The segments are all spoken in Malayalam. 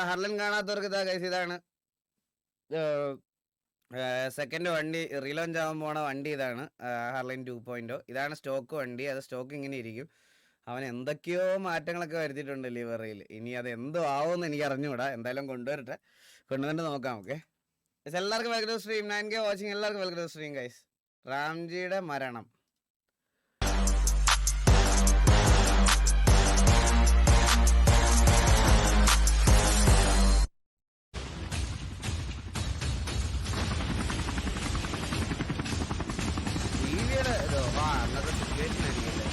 ഹർലിൻ കാണാത്തവർക്ക് ഇതാ ഗൈസ്, ഇതാണ് സെക്കൻഡ് വണ്ടി റീലോഞ്ച് ആവാൻ പോണ വണ്ടി. ഇതാണ് ഹർലിൻ 2.0. ഇതാണ് സ്റ്റോക്ക് വണ്ടി. അത് സ്റ്റോക്ക് ഇങ്ങനെ ഇരിക്കും. അവൻ എന്തൊക്കെയോ മാറ്റങ്ങളൊക്കെ വരുത്തിയിട്ടുണ്ട് ലിവറിയിൽ. ഇനി അത് എന്തോ ആവുമെന്ന് എനിക്ക് അറിഞ്ഞുകൂടാ. എന്തായാലും കൊണ്ടുവന്നിട്ട് നോക്കാം. ഓക്കെ, എല്ലാവർക്കും welcome to stream. 9K watching. എല്ലാവർക്കും വെൽക്കം ടു സ്ട്രീം ഗൈസ്. റാംജിയുടെ മരണം. അന്നത്തെ സിറ്റുവേഷൻ ആയിരിക്കില്ലേ.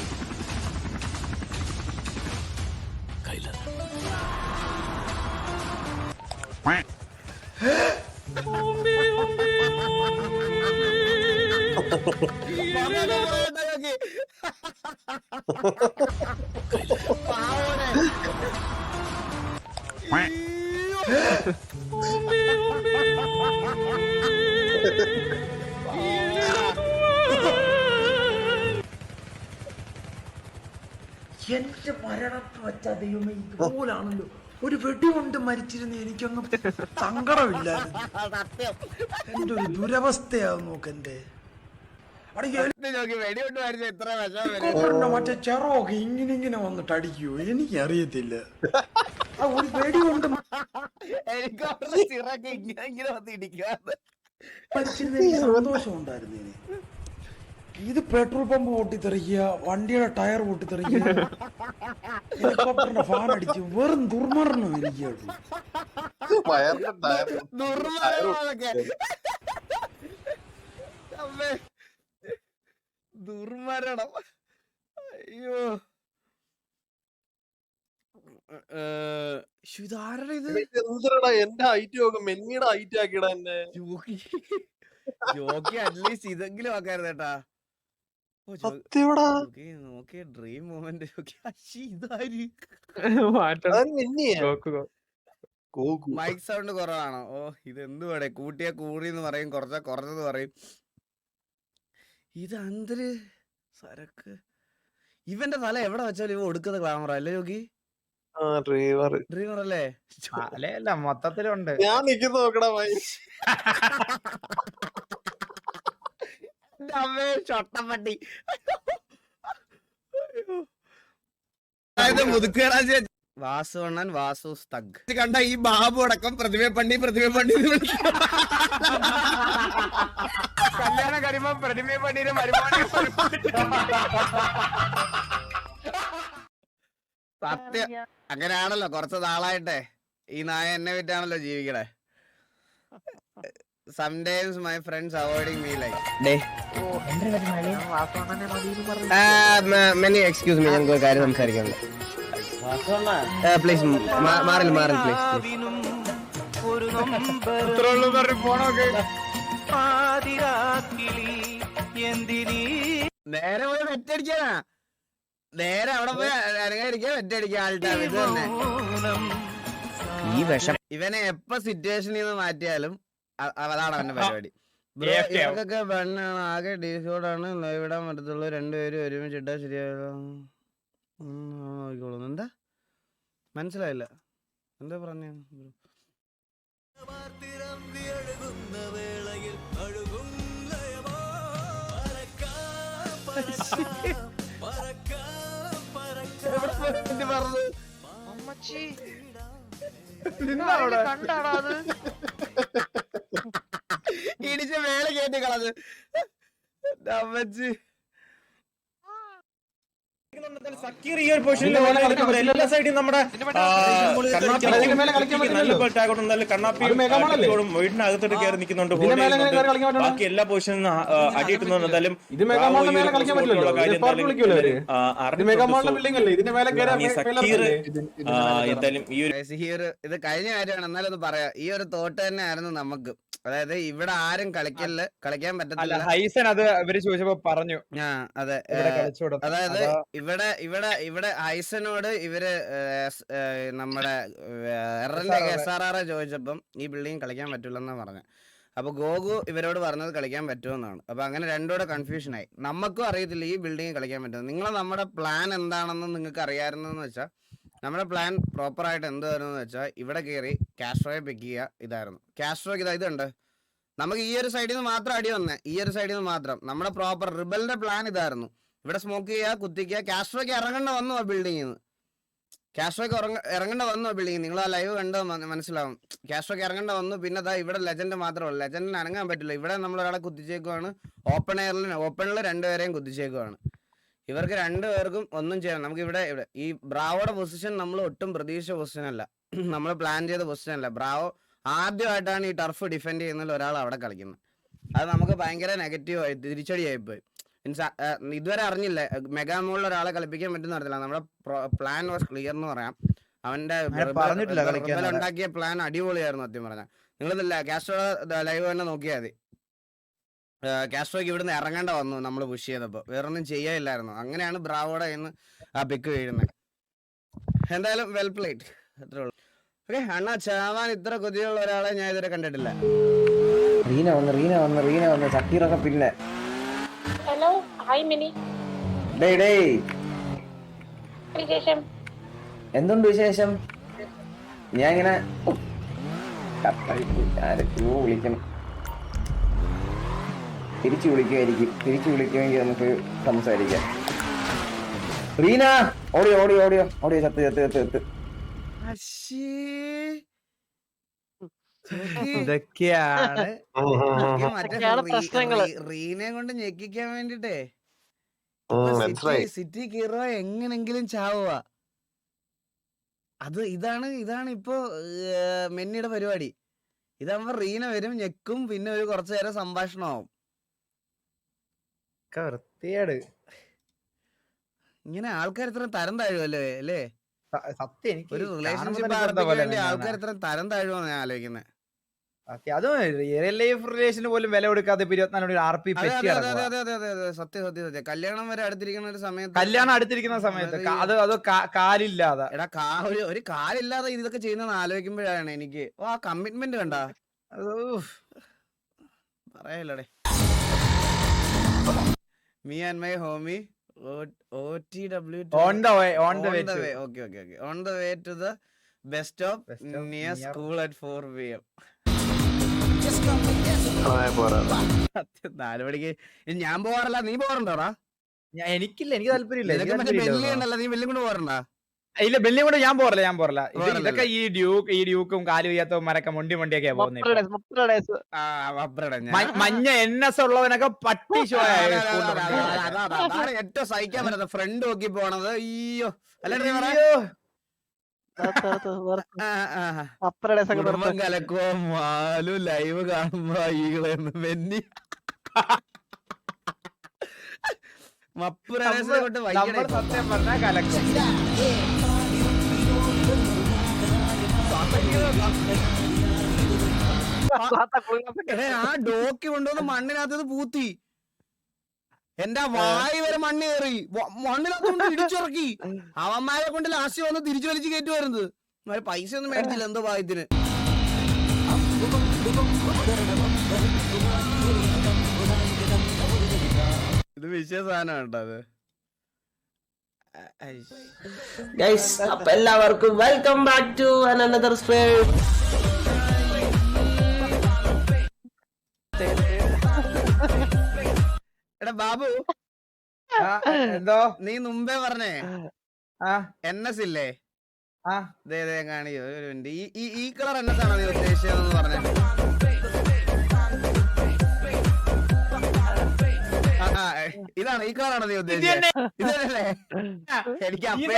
എന്റെ മരണം വെച്ച ദൈവമേ, ഇതുപോലാണല്ലോ. ഒരു വെടി കൊണ്ട് മരിച്ചിരുന്ന എനിക്കൊന്നും സങ്കടമില്ലായിരുന്നു. എന്റെ ഒരു ദുരവസ്ഥയാവും നോക്കെന്റെ. മറ്റേ ചെറോക്കെ ഇങ്ങനെ വന്നിട്ട് അടിക്കുവോ എനിക്കറിയത്തില്ല. ഒരു വെടി കൊണ്ട് മരിച്ചിരുന്ന എനിക്ക് സന്തോഷം ഉണ്ടായിരുന്നു. ഇത് പെട്രോൾ പമ്പ് പൊട്ടിത്തെറിക്കുക, വണ്ടിയുടെ ടയർ പൊട്ടിത്തെറിക്കുക, ഹെലികോപ്റ്ററിന്റെ ഫാൻ അടിച്ചു. വെറും ദുർമരണം എനിക്ക്. ദുർമരണം. അയ്യോ, ഇതാരുടെ ഇത്? എന്റെ ഹൈറ്റ് നോക്കും, മെന്നിയുടെ ഹൈറ്റ് ആക്കിടാ എന്നെ. ജോക്കി അറ്റ്ലീസ്റ്റ് ഇതെങ്കിലും ആക്കായിരുന്നു കേട്ടാ. നോക്കിയ ഡ്രീം മൊമെന്റ്. മൈക്ക് സൗണ്ട് കുറവാണോ? ഓ, ഇതെന്തുവാടെ, കൂട്ടിയാ കൂടിന്ന് പറയും, കുറച്ചാ കുറഞ്ഞെന്ന് പറയും. ഇത് അന്തര് സരക്ക്. ഇവന്റെ തല എവിടെ വെച്ചാലും ഇവ ഒടുക്കുന്ന ക്ലാമറ അല്ലേ ജോക്കി? ഡ്രീമർ അല്ലേ? അല്ല, മൊത്തത്തിലുണ്ട്. ഞാൻ നിൽക്കുന്ന നോക്കടാ. ചൊട്ടപ്പട്ടി വാസുവണ്ണൻ, വാസു സ്തഗ് കണ്ട ഈ ബാബു അടക്കം പ്രതിഭ പണ്ടി കല്യാണം കഴിയുമ്പോ പ്രതിമ പണ്ടിയുടെ മരുമാണി. സത്യം അങ്ങനെയാണല്ലോ. കുറച്ച് നാളായിട്ടെ ഈ നായ എന്നെ വിറ്റാണല്ലോ ജീവിക്കണേ. Sometimes my friends avoiding me like many excuse me. ഞങ്ങൾക്ക് ഒരു കാര്യം സംസാരിക്കാനുണ്ട്. പ്ലീസ് മാറിൽ പ്ലീസ്. നേരെ പോയി വെറ്റടിക്കാനാ. നേരെ അവിടെ പോയി അനങ്ങാതിരിക്കാൻ വെറ്റടിക്കാൻ ആൾട്ടാണ്. ഇത് തന്നെ ഈ വിഷം. ഇവനെ എപ്പ സിറ്റുവേഷനിൽ നിന്ന് മാറ്റിയാലും അതാണ് അവന്റെ പരിപാടി. ഇവർക്കൊക്കെ പെണ്ണാണ്, ആകെ ഡീസോടാണ് ഇടാൻ പറ്റത്തുള്ളൂ. രണ്ടുപേരും ഒരുമിച്ചിട്ടാ ശരിയായിക്കോളും. എന്താ മനസ്സിലായില്ല, എന്താ പറഞ്ഞ? കണ്ടാടാ അത് ഇടിച്ച വേള കേട്ടി കളത്. അമ്മച്ചി സക്കീർ ഈ ഒരു പൊസിഷനിൽ എല്ലാ സൈഡിൽ നമ്മുടെ വീടിനകത്തോട്ട് കയറി നിൽക്കുന്നുണ്ട്. ബാക്കി എല്ലാ പൊസിഷനും അടിയിട്ടുന്നുണ്ട്. എന്തായാലും ഇത് കഴിഞ്ഞ കാര്യമാണ്. എന്നാലും ഒന്ന് പറയാം, ഈ ഒരു തോട്ട് തന്നെ ആയിരുന്നു നമുക്ക്. അതായത് ഇവിടെ ആരും കളിക്കാൻ പറ്റത്തില്ല. ഹൈസൻ അത് ഇവര് ചോദിച്ചപ്പോ പറഞ്ഞു. അതെ, അതായത് ഇവിടെ ഹൈസനോട് ഇവര് നമ്മുടെ എറന്റെ SRR ചോദിച്ചപ്പം ഈ ബിൽഡിംഗ് കളിക്കാൻ പറ്റൂലെന്നാ പറഞ്ഞു. അപ്പൊ ഗോഗു ഇവരോട് പറഞ്ഞത് കളിക്കാൻ പറ്റുമെന്നാണ്. അപ്പൊ അങ്ങനെ രണ്ടോടെ കൺഫ്യൂഷൻ ആയി. നമുക്കും അറിയത്തില്ല ഈ ബിൽഡിംഗ് കളിക്കാൻ പറ്റും. നമ്മുടെ പ്ലാൻ എന്താണെന്ന് നിങ്ങൾക്ക് അറിയാമായിരുന്നെന്ന് വെച്ചാൽ നമ്മുടെ പ്ലാൻ പ്രോപ്പർ ആയിട്ട് എന്തായിരുന്നു വെച്ചാൽ ഇവിടെ കയറി കാസ്ട്രോയെ പിക്ക് ചെയ്യുക ഇതായിരുന്നു. കാസ്ട്രോയ്ക്ക് ഇതുണ്ട്, നമുക്ക് ഈ ഒരു സൈഡിൽ നിന്ന് മാത്രം അടി വന്നേ, ഈ ഒരു സൈഡിൽ നിന്ന് മാത്രം. നമ്മുടെ പ്രോപ്പർ റിബലിന്റെ പ്ലാൻ ഇതായിരുന്നു. ഇവിടെ സ്മോക്ക് ചെയ്യുക, കുത്തിക്കുക. കാസ്ട്രോയ്ക്ക് ഇറങ്ങേണ്ട വന്നു ആ ബിൽഡിങ്ങിൽ നിന്ന്. കാസ്ട്രോയ്ക്ക് ഇറങ്ങേണ്ട വന്നു ആ ബിൽഡിങ്ങിൽ. നിങ്ങൾ ആ ലൈവ് കണ്ടോ മനസ്സിലാവും. കാസ്ട്രോയ്ക്ക് ഇറങ്ങേണ്ട വന്നു. പിന്നെ ഇവിടെ ലെജൻഡ് മാത്രമല്ല, ലെജൻഡിന് അനങ്ങാൻ പറ്റില്ല. ഇവിടെ നമ്മൾ ഒരാളെ കുത്തിച്ചേക്കുവാണ്. ഓപ്പണിൽ രണ്ടുപേരെയും കുത്തിച്ചേക്കുവാണ്. ഇവർക്ക് രണ്ടുപേർക്കും ഒന്നും ചെയ്യണം. നമുക്ക് ഇവിടെ ഈ ബ്രാവോയുടെ പൊസിഷൻ നമ്മൾ ഒട്ടും പ്രതീക്ഷിച്ച പൊസിഷൻ അല്ല, നമ്മൾ പ്ലാൻ ചെയ്ത പൊസിഷൻ അല്ല. ബ്രാവോ ആദ്യമായിട്ടാണ് ഈ ടർഫ് ഡിഫെൻഡ് ചെയ്യുന്നതിൽ ഒരാൾ അവിടെ കളിക്കുന്നത്. അത് നമുക്ക് ഭയങ്കര നെഗറ്റീവായി തിരിച്ചടിയായിപ്പോയി. മീൻസ് ഇതുവരെ അറിഞ്ഞില്ല മെഗാമോളിൽ ഒരാളെ കളിപ്പിക്കാൻ പറ്റുന്ന അറിയില്ല. നമ്മുടെ പ്ലാൻ വാസ് ക്ലിയർ എന്ന് പറയാം. അവന്റെ ഉണ്ടാക്കിയ പ്ലാൻ അടിപൊളിയായിരുന്നു സത്യം പറഞ്ഞാൽ. നിങ്ങളില്ല കാസ്ട്രോ ലൈവ് തന്നെ നോക്കിയാൽ മതി. കാസ്ട്രോയ്ക്ക് ഇവിടുന്ന് ഇറങ്ങേണ്ട വന്നു നമ്മൾ പുഷ് ചെയ്തപ്പോൾ. വേറൊന്നും ചെയ്യാനില്ലായിരുന്നു. അങ്ങനെയാണ് ബ്രാവോടെ ഇന്ന് ആ പിക്ക് വീഴുന്നത്. എന്തായാലും വെൽ പ്ലേറ്റ്, അത്രേ ഉള്ളൂ. ഓക്കെ, അണ്ണാ ചാവാൻ ഇത്ര കൊതിയുള്ള ഒരാളെ ഞാൻ ഇതുവരെ കണ്ടിട്ടില്ല. റീന വന്ന് സക്കീറൊക്കെ പിന്നെ. Hello, hi mini. വിശേഷം എന്തുണ്ട് വിശേഷം? ഞാൻ ഇങ്ങനെ വിളിക്കണം, തിരിച്ചു വിളിക്കുമെങ്കിൽ നമുക്ക് സംസാരിക്കാം. റീന ഓടിയോ ചത്ത്. ഇതൊക്കെയാണ് റീനെ കൊണ്ട് ഞെക്കിക്കാൻ വേണ്ടിട്ടേ സിറ്റി കീറോ എങ്ങനെങ്കിലും ചാവുക. ഇതാണ് ഇപ്പൊ മെന്നിയുടെ പരിപാടി. ഇതാകുമ്പോ റീന വരും, ഞെക്കും, പിന്നെ ഒരു കുറച്ചു നേരം സംഭാഷണമാവും. വൃത്തിയേട്. ഇങ്ങനെ ആൾക്കാർ ഇത്ര തരം താഴുമല്ലേ അല്ലേ? സത്യം എനിക്ക് ഒരു റിലേഷൻഷിപ്പ് ആരംഭിക്കാൻ വേണ്ടി ആൾക്കാർ ഇത്ര തരം താഴുമെന്ന് ഞാൻ ആലോചിക്കുന്നത്. അതും റിയൽ ലൈഫ് റിലേഷന് പോലും വില കൊടുക്കാതെ 24 RP സത്യം. കല്യാണം വരെ അടുത്തിരിക്കുന്ന ഒരു സമയത്ത്, കല്യാണം അടുത്തിരിക്കുന്ന സമയത്ത് അത് കാലില്ലാതെ, എടാ ഒരു കാലില്ലാതെ ഇതൊക്കെ ചെയ്യുന്ന ആലോചിക്കുമ്പോഴാണ് എനിക്ക് ആ കമ്മിറ്റ്മെന്റ് കണ്ട പറയല്ലേ. Me and my homie OTW on the way to the bus stop near school at 4 PM. 4 മണിക്ക് ഞാൻ പോവാറില്ല. നീ പോവാറുണ്ടോടാ? എനിക്ക് താല്പര്യമില്ല. നീ വെല്ലം കൊണ്ട് പോവാറുണ്ടാ? ഇല്ല, ബെല്ലിയും കൂടെ ഞാൻ പോറില്ല. ഇതൊക്കെ ഈ ഡ്യൂക്കും കാല് വയ്യാത്തവന്മാരൊക്കെ മൊണ്ടിയൊക്കെയാ പോകുന്നത്. മഞ്ഞ NS ഉള്ളവനൊക്കെ പട്ടി ഷോ അതാണ് ഏറ്റവും സഹിക്കാൻ പറ്റാത്ത. ഫ്രണ്ട് നോക്കി പോണത്. അയ്യോ കുടുംബം കലക്കോ മാലു ലൈവ് കാണുമ്പോ ഈകളെന്ന് മെന്നി മപ്പുരേസിനെ കൊണ്ട് സത്യം പറഞ്ഞാ കലക്കും. ആ ഡോക്കി കൊണ്ടുവന്ന് മണ്ണിനകത്ത് പൂത്തി. എന്റെ വായി വരെ മണ്ണ് കയറി. മണ്ണിനകത്ത് ഇടിച്ചിറക്കി. അവന്മാരെ കൊണ്ട് ലാസ്റ്റ് വന്ന് തിരിച്ചു വലിച്ച് കയറ്റി വരുന്നത്. പൈസ ഒന്നും മേടിച്ചില്ല എന്തോ ഭാഗ്യത്തിന്. ഇത് വിഷയ സാധനമാണ് കേട്ടോ അത്. അപ്പൊ എല്ലാവർക്കും welcome back to another stream. എടാ ബാബു, എന്തോ നീ മുമ്പേ പറഞ്ഞേ NS ഇല്ലേ? കാണിയോ ഈ കളർ NS ആണോ നീ ഉദ്ദേശിച്ചതെന്ന് പറഞ്ഞേ? ഇതാണ് ഈ കളറാണോ നീ ഉദ്ദേശിച്ചത്? ഇതല്ലേ? എനിക്ക് അപ്പഴേ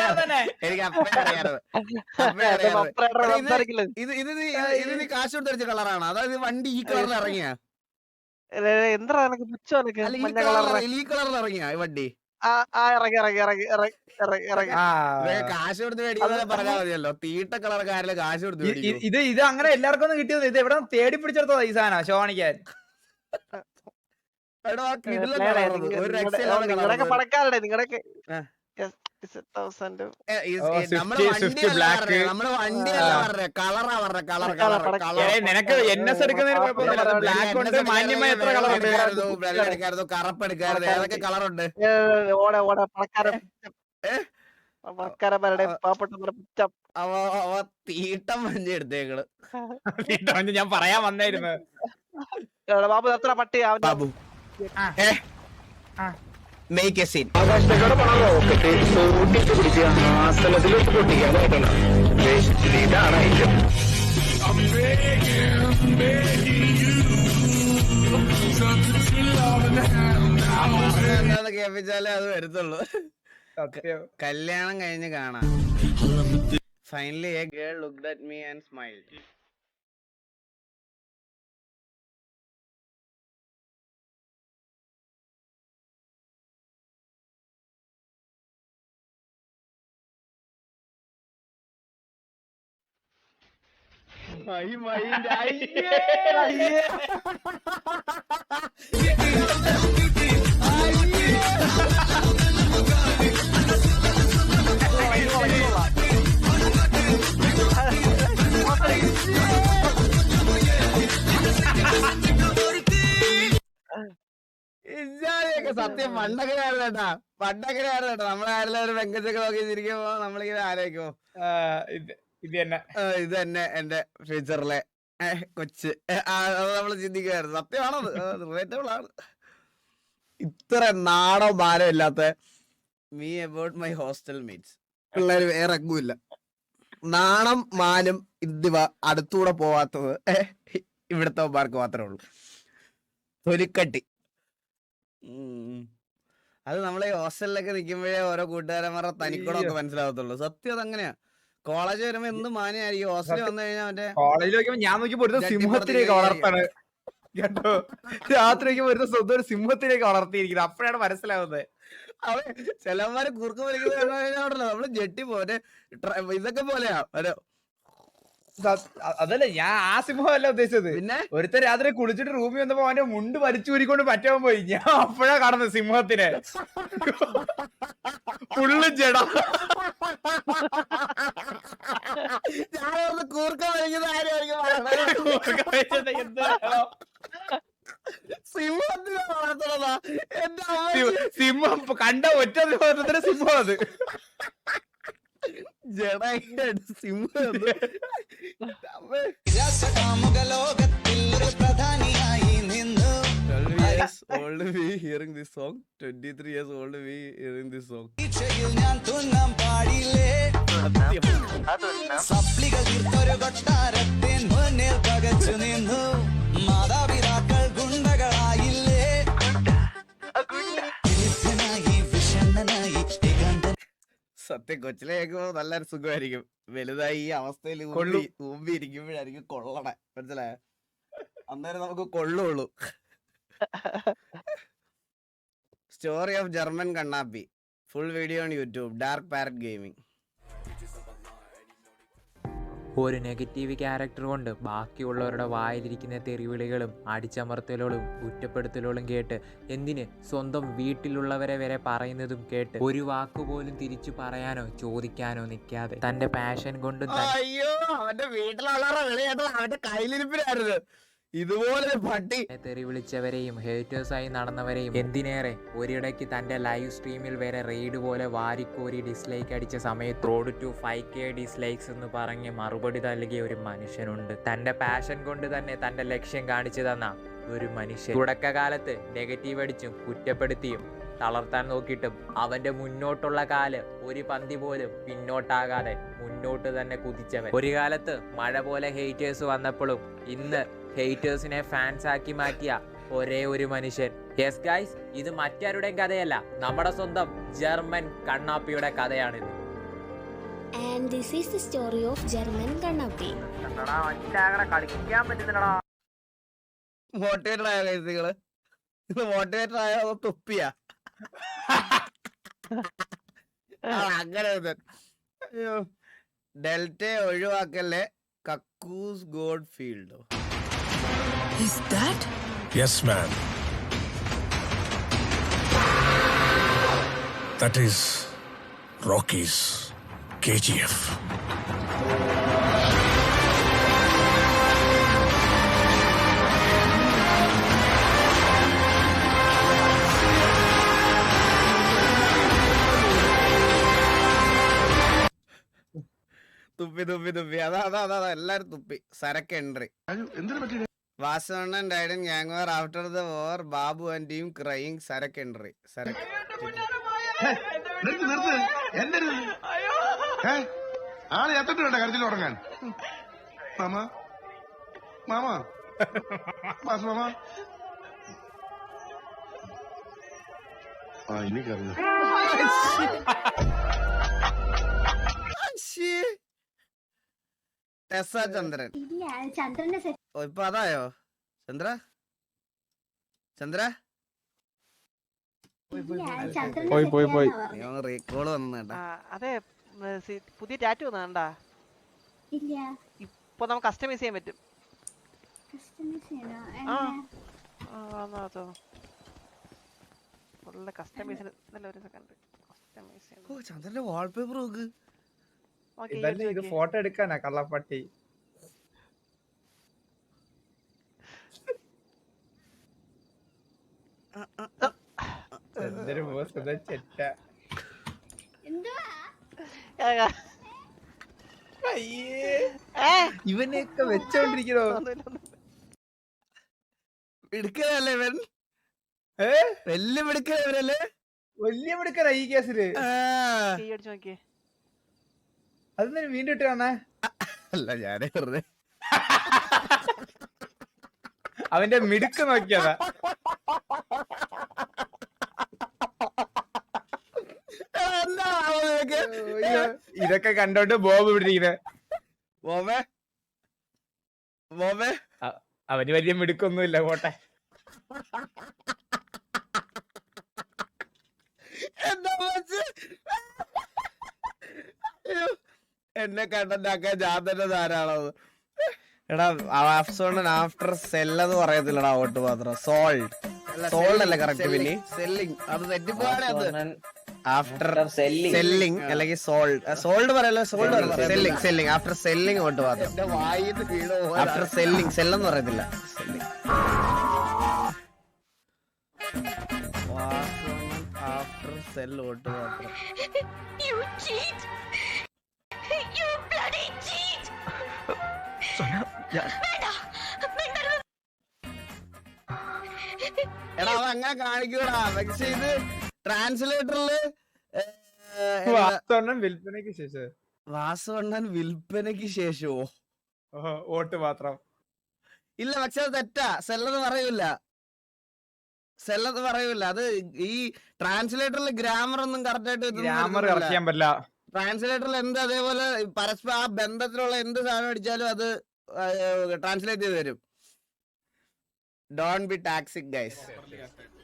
അറിയാറ്. ഇത് നീ കാശ് കൊടുത്തടിച്ച കളറാണ്. അതായത് വണ്ടി ഈ കളറിൽ ഇറങ്ങിയ ഈ കളറിൽ ഇറങ്ങിയ വണ്ടി കാശ് കൊടുത്ത് മേടിക്കുന്ന പറഞ്ഞാൽ മതിയല്ലോ. തീട്ട കളർക്കാരില് കാശ് കൊടുത്ത് ഇത് അങ്ങനെ എല്ലാവർക്കും ഒന്നും കിട്ടിയത്. ഇത് എവിടെ തേടി പിടിച്ചെടുത്തതാ ഈ സാധനം ഷോണിക്കാൻ. പണക്കാരുടെ നിങ്ങളൊക്കെ നിനക്ക് NS എടുക്കുന്നതിന് ബ്ലാക്ക് ഉണ്ട്, മാന്യമായ എത്ര കളർ ഉണ്ട്? കറപ്പെടുക്കായിരുന്നു. ഏതൊക്കെ കളറുണ്ട്? പണക്കാരന്മാരുടെ പാവപ്പെട്ടവരുടെ പുച്ഛം. അവ തീട്ടം മഞ്ഞ എടുത്തേക്കള്. ഞാൻ പറയാൻ വന്നായിരുന്നു. ബാബു എത്ര പട്ടി അവൻ ബാബു മേക്ക് എ സീൻ. എന്താന്ന് കേൾപ്പിച്ചാലേ അത് വരത്തുള്ളൂ. കല്യാണം കഴിഞ്ഞ് കാണാം. Finally A girl looked at me and smiled. സത്യം പണ്ടൊക്കെയായിരുന്നു കേട്ടാ. പണ്ടൊക്കെയായിരുന്നു കേട്ടോ. നമ്മളാരെല്ലാം ഒരു പെങ്കച്ചൊക്കെ നോക്കി ചിരിക്കുമ്പോ നമ്മളിങ്ങനെ ആലോചിക്കുമോ ഇത് തന്നെ എന്റെ ഫ്യൂച്ചറിലെ കൊച്ച്. അത് നമ്മള് ചിന്തിക്കുമായിരുന്നു. സത്യമാണത്, റിലേറ്റബിൾ ആണ്. ഇത്ര നാടോ മാനോ ഇല്ലാത്ത me about my hostel meats പിള്ളേര് വേറെ എങ്ങുമില്ല. നാണം മാനും ഇതിവ അടുത്തൂടെ പോവാത്തത് ഇവിടുത്തെ മാർക്ക് മാത്രമേ ഉള്ളൂ. തൊലിക്കട്ടി. അത് നമ്മളെ ഹോസ്റ്റലിലൊക്കെ നിൽക്കുമ്പോഴേ ഓരോ കൂട്ടുകാരന്മാരുടെ തനിക്കുടമൊക്കെ മനസ്സിലാവത്തുള്ളൂ. സത്യം അതങ്ങനെയാ. കോളേജ് വരുമ്പോ എന്ത് മാനായിരിക്കും. ഹോസ്റ്റലിൽ വന്നു കഴിഞ്ഞാൽ മറ്റേ കോളേജിൽ നോക്കുമ്പോ ഞാൻ നോക്കിയപ്പോ ഒരു സിംഹത്തിലേക്ക് വളർത്താണ് കേട്ടോ. രാത്രിക്ക് വരുന്ന സ്വന്തം ഒരു സിംഹത്തിലേക്ക് വളർത്തിയിരിക്കുന്നത്. അപ്പോഴാണ് മനസ്സിലാവുന്നത്. അവൻ ചിലന്മാര് കുറുക്ക് വലിക്കുന്നത് നമ്മള് ജെട്ടി പോലെ ഇതൊക്കെ പോലെയാ. അതല്ല, ഞാൻ ആ സിംഹമല്ല ഉദ്ദേശിച്ചത്. പിന്നെ ഒരുത്തൻ രാത്രി കുളിച്ചിട്ട് റൂമിൽ വന്നപ്പോ അവന്റെ മുണ്ട് വലിച്ചൂരിക്കൊണ്ട് പറ്റാൻ പോയി. ഞാൻ അപ്പോഴാ കാണുന്നത് സിംഹത്തിനെ. ഫുള്ള് ജട. ഞാനൊന്ന് കൂർക്ക വലിക്കുന്ന ആരും എന്താ സിംഹത്തിനെ വളർത്തണതാ എന്റെ സിംഹം കണ്ട ഒറ്റ സിംഹത്തിന് സിംഹം അത് ജടായിട്ട് സിംഹം. Old me hearing this song. 23 years old me hearing this song. മാതാപിതാക്കൾ ഗുണ്ടകളായില്ലേ. സത്യം കൊച്ചിലെ കേൾക്കുമ്പോ നല്ലൊരു സുഖമായിരിക്കും. വലുതായി ഈ അവസ്ഥയിൽ ഊമ്പി ഇരിക്കുമ്പോഴായിരിക്കും കൊള്ളണേ. മനസ്സിലായ അന്നേരം നമുക്ക് കൊള്ളുള്ളൂ. Story of German Kannappi. Full video on YouTube. Dark parrot gaming. ഒരു നെഗറ്റീവ് ക്യാരക്ടർ കൊണ്ട് ബാക്കിയുള്ളവരുടെ വായിലിരിക്കുന്ന തെറിവിളികളും അടിച്ചമർത്തലുകളും കുറ്റപ്പെടുത്തലുകളും കേട്ട്, എന്തിന് സ്വന്തം വീട്ടിലുള്ളവരെ വരെ പറയുന്നതും കേട്ട്, ഒരു വാക്കുപോലും തിരിച്ചു പറയാനോ ചോദിക്കാനോ നിൽക്കാതെ തന്റെ പാഷൻ കൊണ്ടും അയ്യോ അവന്റെ വീട്ടിലുള്ളവരുടെ വിളിയായിട്ട് അവന്റെ കയ്യിലിരിപ്പിലായിരുന്നു ഇതുപോലെ പട്ടി. തെറി വിളിച്ചവരെയും ഹേറ്റേഴ്സായി നടന്നവരെയും, എന്തിനേറെ ഒരിടയ്ക്ക് തന്റെ ലൈവ് സ്ട്രീമിൽ വരെ റെയ്ഡ് പോലെ വാരിക്കോരി ഡിസ്ലൈക്ക് അടിച്ച സമയത്ത് റോഡ് ടു 5K ഡിസ്ലൈക്സ് എന്ന് പറഞ്ഞ് മറുപടി നൽകിയ ഒരു മനുഷ്യനുണ്ട്. തന്റെ പാഷൻ കൊണ്ട് തന്നെ തന്റെ ലക്ഷ്യം കാണിച്ചു തന്ന ഒരു മനുഷ്യൻ. തുടക്കകാലത്ത് നെഗറ്റീവ് അടിച്ചും കുറ്റപ്പെടുത്തിയും തളർത്താൻ നോക്കിയിട്ടും അവന്റെ മുന്നോട്ടുള്ള കാല് ഒരു പന്തി പോലും പിന്നോട്ടാകാതെ മുന്നോട്ട് തന്നെ കുതിച്ചവൻ. ഒരു കാലത്ത് മഴ പോലെ ഹേറ്റേഴ്സ് വന്നപ്പോഴും ഇന്ന് ഹേറ്റേഴ്സിനെ ഫാൻസ് ആക്കി മാറ്റിയ ഒരേ ഒരു മനുഷ്യൻ. യെസ് ഗൈസ്, ഇത് മറ്റാരുടെയും കഥയല്ല, നമ്മുടെ സ്വന്തം German കണ്ണാപ്പിയുടെ കഥയാണിത്. And this is the story of German Kannapi. കളിക്കാൻ പറ്റുന്നില്ലടാ. മോട്ടിവേറ്റഡ് ആയ കൈകള് ഇത് മോട്ടിവേറ്റഡ് ആയ തുപ്പിയാ അങ്ങനെ. അയ്യോ ഡെൽറ്റ ഒഴിവാക്കല്ലേ. കക്കൂസ് God ഫീൽഡോ? Is that? Yes, ma'am. That is Rocky's KGF. തുപ്പി അതാ എല്ലാരും തുപ്പി. സരക്ക് entry. Vasavannan died in gang war after the war. Babu and team crying. സരക്ക് എൻട്രി. സരക്ക് ആളെ എത്തിട്ട് വേണ്ട കരച്ചിൽ തുടങ്ങാൻ. മാമാ മാമാ മാസ് മാമാ ആ ഇനി കറിഞ്ഞു. ടെസ്സ ചന്ദ്രൻ. ഓ ഇപ്പൊ അതായോ ചന്ദ്ര? പോയി റീകോള് വന്നു കേട്ടാ. അതെ പുതിയ ടാറ്റു വന്നാ ഇപ്പൊ നമുക്ക് കസ്റ്റമൈസ് ചെയ്യാൻ പറ്റും. ചന്ദ്രന്റെ വാൾപേപ്പർ നോക്ക്. ഇതല്ലേ ഇത് ഫോട്ടോ എടുക്കാനാ കള്ളപ്പട്ടി. എന്തൊരു ചെറ്റ. ഇവനെയൊക്കെ വെച്ചോണ്ടിരിക്കണോ? എടുക്കലല്ലേ ഇവൻ? വലിയ മിടുക്കല്ലേ? വലിയ മിടുക്കനാ ഈ കേസില്. അതെന്താ വീണ്ടും ഇട്ട് കാണാ? അല്ല ഞാനേ വെറുതെ അവന്റെ മിടുക്ക് നോക്കിയതാ. ഇതൊക്കെ കണ്ടോണ്ട് ബോബ് പിടിച്ചിരിക്കുന്നെ. അവന് വലിയ മിടുക്കൊന്നുമില്ല. പോട്ടെ. എന്നെ കണ്ടാക്കാൻ ഞാൻ തന്നെ ധാരാളം. എടാ ആഫ്റ്റർ സെല്ലെന്ന് പറയത്തില്ലടാ ഓട്ട് മാത്രം. സോൾഡ് അല്ലേ കറക്റ്റ്? പിന്നെ സെല്ലിങ് അത് തെറ്റിപ്പോവാണ്. അത് ആഫ്റ്റർ സെല്ലിങ് അല്ലെങ്കിൽ സോൾഡ് പറയല്ലോ. സെല്ലിങ് ആഫ്റ്റർ സെല്ലിങ് ഓട്ട് മാത്രം. ആഫ്റ്റർ സെല്ലിങ് സെല്ലെന്ന് പറയത്തില്ല. ആഫ്റ്റർ സെൽ ഓട്ട് മാത്രം. എടാ അത് അങ്ങനെ കാണിക്കൂടാ. പക്ഷെ ഇത് ട്രാൻസ്ലേറ്ററില് വാസവണ്ണൻ വിൽപ്പനയ്ക്ക് ശേഷമോ വോട്ട് മാത്രം ഇല്ല. പക്ഷെ അത് തെറ്റാ. സെല്ലെന്ന് പറയൂല. അത് ഈ ട്രാൻസ്ലേറ്ററിൽ ഗ്രാമർ ഒന്നും കറക്റ്റ് ആയിട്ട് പറ്റില്ല. ട്രാൻസ്ലേറ്ററിൽ എന്ത് അതേപോലെ പരസ്പരം ആ ബന്ധത്തിലുള്ള എന്ത് സാധനം അടിച്ചാലും അത് ട്രാൻസ്ലേറ്റ് ചെയ്ത് തരും. Don't be toxic, guys.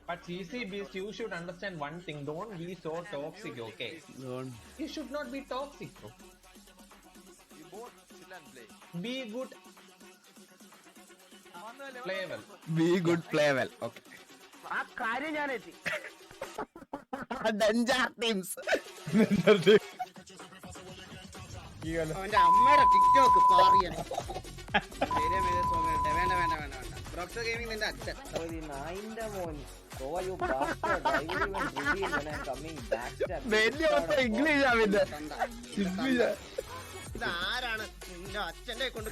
But CC Beast, you should understand one thing. Don't be so toxic, okay? You should not be toxic, bro. Be good. Play well. Be good, play well. Okay. ആ കാര്യം ഞാൻ എത്തി. Danger teams. അവന്റെ അമ്മയുടെ ടിക്ടോക്ക് വേണ്ട ഗെയിമിംഗ് നിന്റെ അച്ഛൻ. ഇംഗ്ലീഷ് അവന്റെ ഇതാരാണ് നിന്റെ അച്ഛന്റെ കൊണ്ട്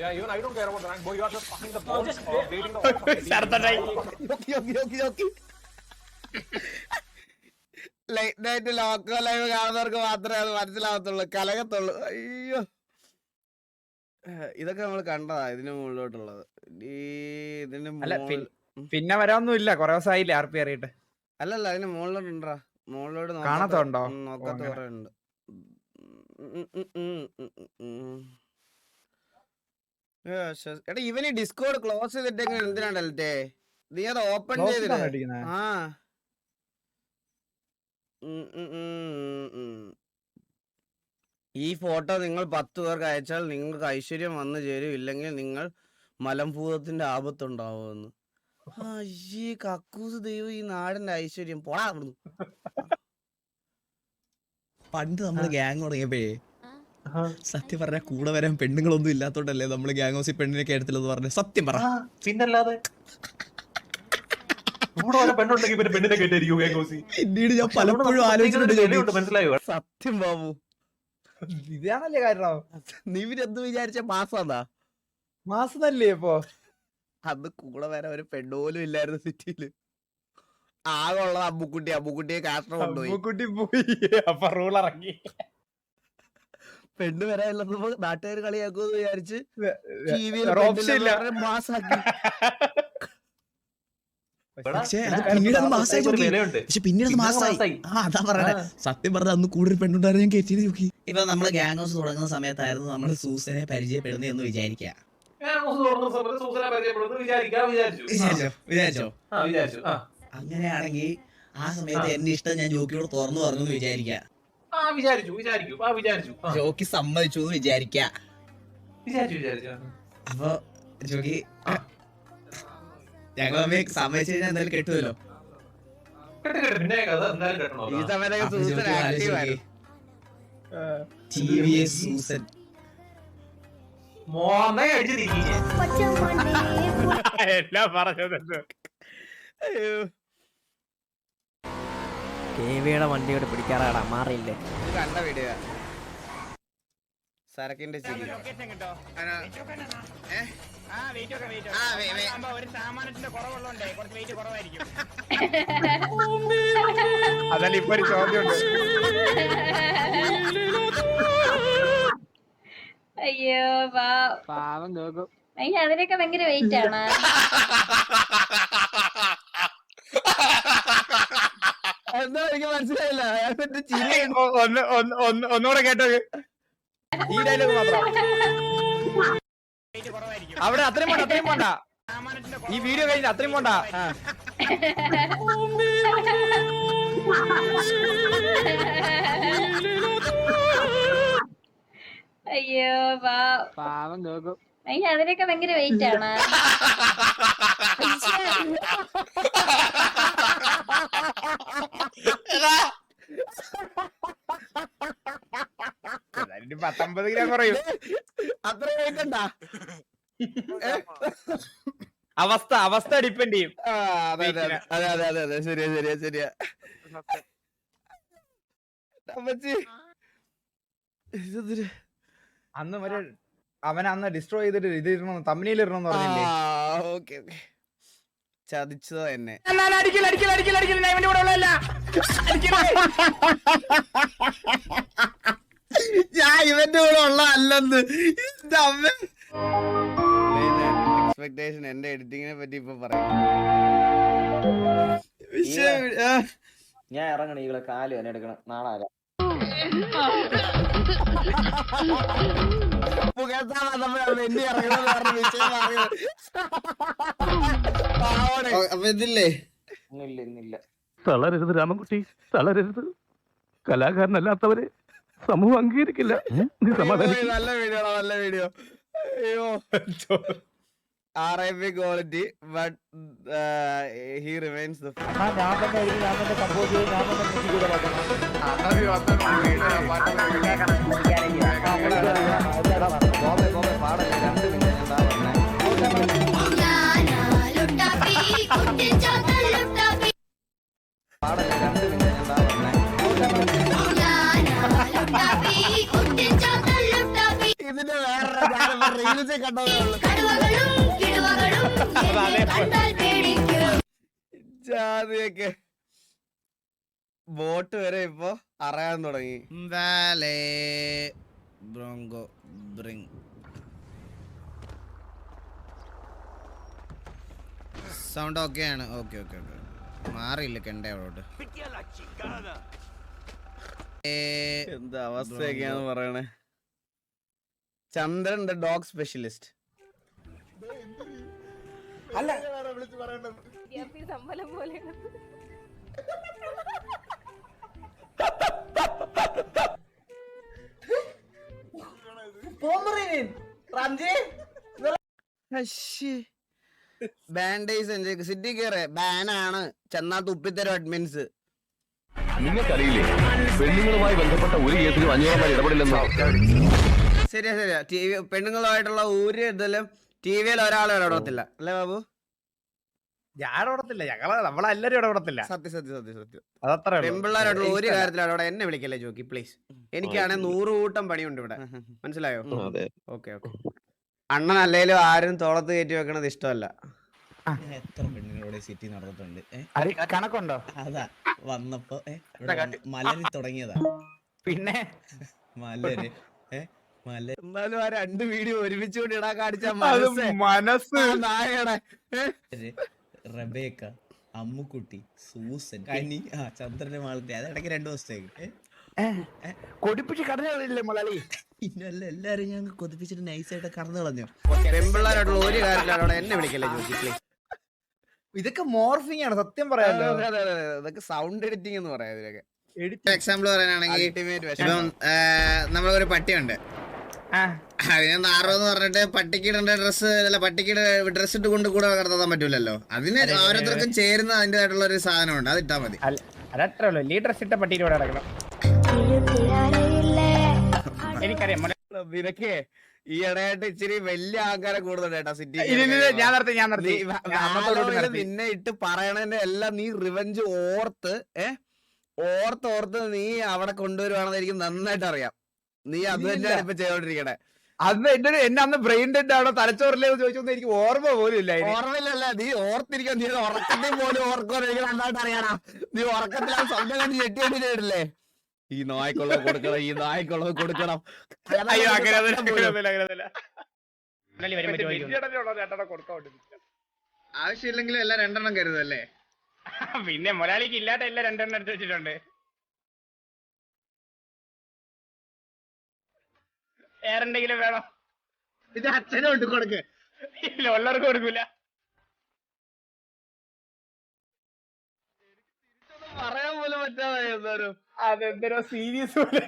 Yeah, even I don't care about the rank, boy. You are just fucking the balls or waiting the light night loco live കാണുന്നവർക്ക് മാത്രമേ അത് മനസ്സിലാവത്തുള്ളൂ, കലകത്തുള്ളൂ. അയ്യോ ഇതൊക്കെ നമ്മൾ കണ്ടതാ ഇതിന് മുകളിലോട്ടുള്ളത്. ഇതിന് പിന്നെ വരാനൊന്നുമില്ല. കൊറേ ദിവസമായില്ലേ RP അറിയിട്ട്. അല്ലല്ല അതിന് മുകളിലോട്ടുണ്ടാ. മുകളിലോട്ട് കാണാത്തുണ്ടോ? നോക്കാത്ത കുറെ ഉണ്ട്. എടാ ഇവന് ഡിസ്കോഡ് ക്ലോസ് ചെയ്തിട്ടെങ്ങനെ എന്തിനാണ്ടല്ലേ നീ അത് ഓപ്പൺ ചെയ്തില്ലേ? ആ ഈ ഫോട്ടോ നിങ്ങൾ 10 പേർക്ക് അയച്ചാൽ നിങ്ങൾക്ക് ഐശ്വര്യം വന്നു ചേരും, ഇല്ലെങ്കിൽ നിങ്ങൾ മലംഭൂതത്തിന്റെ ആപത്തുണ്ടാവുമെന്ന്. അയ്യേ കക്കൂസ് ദൈവം ഈ നാടിന്റെ ഐശ്വര്യം പോടാ. പണ്ട് നമ്മള് ഗ്യാങ് തുടങ്ങിയപ്പോഴേ സത്യം പറഞ്ഞ കൂടെ വരാൻ പെണ്ണുങ്ങളൊന്നും ഇല്ലാത്തോണ്ടല്ലേ നമ്മള് ഗ്യാങ് ഹൗസിൽ പെണ്ണിനെ കേട്ടത്തില്ലെന്ന് പറഞ്ഞ. സത്യം പറ. പിന്നല്ലാതെ ഇവിടെ വരെ പെണ്ണുണ്ടെങ്കിൽ പിന്നെ പെണ്ണിനെ കേട്ടായിരിക്കും ഗോസി. പിന്നീട് ഞാൻ പലപ്പോഴും ആലോചിച്ചിട്ടുണ്ട്. മനസ്സിലായോ? സത്യം ബാബു, ഇതാണല്ലേ കാരണം. നീ എന്ത് വിചാരിച്ച മാസാന്നാ? മാസമല്ലേ ഇപ്പൊ? അന്ന് കൂടെ വരാൻ ഒരു പെണ്ണുപോലും ഇല്ലായിരുന്നു സിറ്റിയില്. ആകെ ഉള്ളത് അമ്മുക്കുട്ടിയെ കാഷ്ടം കൊണ്ടുപോയി. കുട്ടി പോയി, അപ്പൊ റൂൾ ഇറങ്ങി. പെണ്ണ് വരാനുള്ളപ്പോ നാട്ടുകാർ കളിയാക്കുമെന്ന് വിചാരിച്ച് ഓപ്ഷൻ ഇല്ല. മാസാക്കി. പക്ഷെ അത് പിന്നീട് അത് മാസായി നോക്കി. പക്ഷെ പിന്നീട് അത് മാസായി. അതാ പറയണേ. സത്യം പറഞ്ഞ അന്ന് കൂടുതൽ പെണ്ണുണ്ടായിരുന്നു, ഞാൻ കയറ്റി നോക്കി. ഇപ്പൊ നമ്മള് ഗ്യാങ് ഹൗസ് തുടങ്ങുന്ന സമയത്തായിരുന്നു നമ്മൾ സൂസനെ പരിചയപ്പെടുന്നതെന്ന് വിചാരിക്കാം. വിചാരിച്ചോ? അങ്ങനെയാണെങ്കിൽ ആ സമയത്ത് എന്റെ ഇഷ്ടം ഞാൻ ജോക്കിയോട് തുറന്നു പറഞ്ഞു എന്ന് വിചാരിക്കാം. ജോക്കി സമ്മതിച്ചു എന്ന് വിചാരിക്കാം. അപ്പൊ ജോക്കി ഞങ്ങൾ സമ്മതിച്ചു കഴിഞ്ഞാൽ എന്തായാലും കെട്ടുമല്ലോ. ഈ സമയത്തൊക്കെ സൂസൻ ആക്റ്റീവായിരുന്നു. TVS സൂസൻ എല്ലാം പറഞ്ഞത്. കേവിയുടെ വണ്ടിയോട് പിടിക്കാറാടാ, മാറിയില്ലേ? ഇത് കണ്ട വീഡിയോ സരക്കിന്റെ ചിരി. അതല്ല ഇപ്പൊ ഒരു ചോദ്യമുണ്ട്. അയ്യോ പാവം നോക്കും. അതിനൊക്കെ ഭയങ്കര വെയിറ്റ് ആണ്. എന്താ എനിക്ക് മനസ്സിലായില്ല. ഒന്നുകൂടെ കേട്ടോ ഈ ഡയലോഗ് മാത്രം. അവിടെ അത്രയും പോണ്ട. ഈ വീഡിയോ കഴിഞ്ഞ അത്രയും പോണ്ട. അയ്യോ പാവം നോക്കും. അതിനൊക്കെ ഭയങ്കര വെയിറ്റ് ആണ്. അതിന് 19 ഗ്രാം കുറയും. അത്ര കേൾക്കണ്ട. അവസ്ഥ ഡിപ്പെൻഡ് ചെയ്യും. അതെ ശരിയാ. അന്ന് മറ്റേ അവൻ ഡിസ്ട്രോയ് ചെയ്തിട്ട് ഇത് ഇടണം, തമ്മിൽ ഇടണമെന്ന് പറഞ്ഞില്ലേ? ഓക്കെ ചതിച്ചതോ എന്നെ. ഞാൻ ഇവന്റെ കൂടെ ഉള്ള അല്ലെന്ന്. എക്സ്പെക്ടേഷൻ എന്റെ എഡിറ്റിങ്ങിനെ പറ്റി ഇപ്പൊ പറയും. ഞാൻ ഇറങ്ങണം, ഈകളെ കാല് തന്നെ എടുക്കണം. നാളെ ആരാ അപ്പൊ ഇതില്ലേ? ഇന്നില്ല. തളരരുത് രാമൻകുട്ടി, തളരരുത്. കലാകാരനല്ലാത്തവരെ സമൂഹം അംഗീകരിക്കില്ല. നീ സമാധാനം. നല്ല വീഡിയോ. അയ്യോ, RIP quality, but he remains the ഇതിന്റെ വേറെ റീൽസ് കണ്ടോളൂ. ജാതിയൊക്കെ ബോട്ട് വരെ ഇപ്പൊ അറിയാൻ തുടങ്ങി. ബ്രോങ്കോ ബ്രിങ് സൗണ്ട് ഓക്കെ ആണ്. ഓക്കെ മാറിയില്ല കെണ്ടേ അവിടോട്ട്. എന്താ അവസ്ഥയൊക്കെയാന്ന് പറയണേ. ചന്ദ്രൻ ദ ഡോഗ് സ്പെഷ്യലിസ്റ്റ്. അല്ല സമ്പലം പോലെ ബാൻഡേജ് സിറ്റി കയറേ ബാനാണ്. ചെന്നാ തുപ്പിത്തരും അഡ്മിൻസ്. നിങ്ങൾക്കറിയില്ലേ, പെണ്ണുങ്ങളുമായി ബന്ധപ്പെട്ട ഒരു കേസിലും അന്യോന്യമായി ഇടപെടില്ലെന്നോ? ശരിയാ. പെണ്ണുങ്ങളുമായിട്ടുള്ള ഒരു ഇതിലും TVയിൽ ഒരാളും ഇടപെടത്തില്ല അല്ലേ ബാബു? ഞാൻ ഓടത്തില്ല, നമ്മളെല്ലാരും ഇടപെടത്തില്ല. സത്യം സത്യം സത്യം സത്യം. അതത്രേ പെമ്പിള്ളാരായിട്ടുള്ള ഒരു കാര്യത്തിലാണ് അവിടെ എന്നെ വിളിക്കല്ലേ ജോക്കി പ്ലീസ്. എനിക്കാണെങ്കിൽ 100 കൂട്ടം പണിയുണ്ട് ഇവിടെ, മനസ്സിലായോ? Okay okay. അണ്ണൻ അല്ലേലും ആരും തോളത്ത് കയറ്റി വെക്കണത് ഇഷ്ടമല്ല. എത്ര പെണ്ണിനോട് സിറ്റി നടന്നിട്ടുണ്ട്. കണക്കുണ്ടോ? അതാ വന്നപ്പോ മലരി തുടങ്ങിയതാ. പിന്നെ മലര് എന്നാലും ആ 2 വീഡിയോ ഒരുമിച്ചുകൊണ്ട് ഇടാൻ കാണിച്ച മനസ്സ് നായയുടെ റബേക്ക, അമ്മുക്കുട്ടി, സൂസൻ, കനി, ചന്ദ്രന്റെ മാളത്തെ അതിടയ്ക്ക് 2 ദിവസത്തേക്ക് കൊടിപ്പിച്ച് കടന്നില്ലേ മുളലി? പിന്നല്ല എല്ലാരും ഞങ്ങൾ കൊതിപ്പിച്ചിട്ട് നൈസായിട്ട് കടന്നു കളഞ്ഞു. പെമ്പിള്ളാരായിട്ടുള്ള ഒരു കാര്യത്തിലാണ് അവിടെ എന്നെ വിളിക്കല്ലേ ജോക്കി പ്ലീസ്. ഇതൊക്കെ മോർഫിംഗ് ആണ് സത്യം പറയാലോ. ഇതൊക്കെ സൗണ്ട് എഡിറ്റിംഗ് എന്ന് പറയാം. ഇതിലൊക്കെ എക്സാമ്പിൾ പറയാനാണെങ്കിൽ ഇപ്പം നമ്മളൊരു പട്ടിയുണ്ട്, അതിന് നാറോ എന്ന് പറഞ്ഞിട്ട് പട്ടിക്ക് ഇടേണ്ട ഡ്രസ്സ് അല്ല, പട്ടിക്ക് ഡ്രസ് ഇട്ട് കൊണ്ട് കൂടെ കടത്താൻ പറ്റൂലല്ലോ. അതിന് ഓരോരുത്തർക്കും ചേരുന്ന അതിൻ്റെതായിട്ടുള്ള ഒരു സാധനമുണ്ട്, അത് ഇട്ടാ മതി. അതത്രേ ഉള്ളൂ. ലീ ഡ്രസ് ഇട്ട പട്ടിയിലൂടെ നടക്കണം. എനിക്കറിയാം നിനക്ക് ഈ ഇടയായിട്ട് ഇച്ചിരി വലിയ ആൾക്കാരെ കൂടുതൽ സിറ്റി. നിന്നെ ഇട്ട് പറയണതിന്റെ എല്ലാം നീ റിവെഞ്ച് ഓർത്ത് നീ അവിടെ കൊണ്ടുവരുവാണെന്ന് എനിക്ക് നന്നായിട്ട് അറിയാം. നീ അത് തന്നെയാണ് ഇപ്പൊ ചെയ്തോണ്ടിരിക്കണേ. അന്ന് എന്നെ അന്ന് ബ്രെയിൻ ഡെഡ് ആണോ തലച്ചോറിലേന്ന് ചോദിച്ചൊന്നും എനിക്ക് ഓർമ്മ പോലും ഇല്ല. ഓർമ്മയില്ലല്ല, നീ ഓർത്തിരിക്കാൻ, നീ ഉറക്കത്തിൽ പോലും ഓർക്കുമെന്ന് എനിക്ക് നന്നായിട്ട് അറിയണം. നീ ഉറക്കത്തിൽ ആ സ്വന്തം കണ്ട് ചെട്ടിയിട്ടില്ലേ, ഈ നായ്ക്കുള്ളത് കൊടുക്കണം, ഈ നായ്ക്കുള്ളത് കൊടുക്കണം. ആവശ്യമില്ലെങ്കിലും എല്ലാം 2 എണ്ണം കരുതല്ലേ. പിന്നെ മൊലാലിക്ക് ഇല്ലാത്ത എല്ലാം 2 എണ്ണം എടുത്ത് വെച്ചിട്ടുണ്ട്. വേറെന്തെങ്കിലും വേണം? ഇത് അച്ഛനോട്ട് കൊടുക്ക്. ഇല്ല, ഉള്ളവർക്ക് കൊടുക്കൂല. പറയാൻ പോലും പറ്റാതെ അതെന്തോ സീരിയസ് പോലെ